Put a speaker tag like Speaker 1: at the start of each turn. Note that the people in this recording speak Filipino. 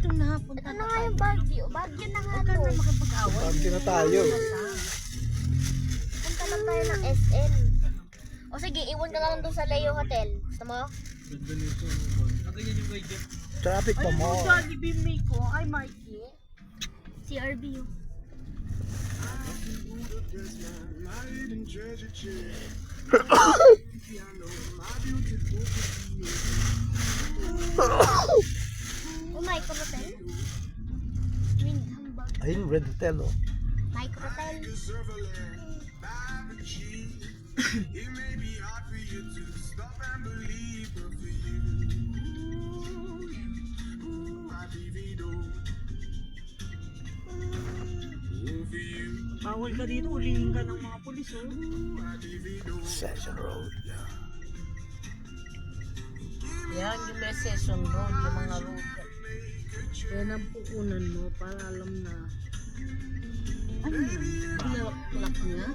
Speaker 1: Dito na, punta
Speaker 2: Ano nga yung Baguio? Baguio na nga
Speaker 1: Huwag ka
Speaker 2: to.
Speaker 1: na makipag-away.
Speaker 3: Baguio na tayo.
Speaker 2: Punta lang tayo ng SM. O sige, iwan ka na lang doon sa Leo Hotel. Gusto mo?
Speaker 3: Traffic pa
Speaker 1: Ayun
Speaker 3: mo.
Speaker 1: mo, Johnny Bimay ko. Ay, Mikey.
Speaker 2: CRB yun. Oh, Mike Hotel? Windham Bag.
Speaker 3: Ayun, Red Hotel, oh.
Speaker 2: Mike Hotel.
Speaker 1: Bawal ka dito, ulihin ka ng mga pulis, oh.
Speaker 3: Session Road.
Speaker 1: Yan, yung may session road, yung mga road. Yan ang pukunan mo para alam na. Ano yan? Pinalak-lak niya?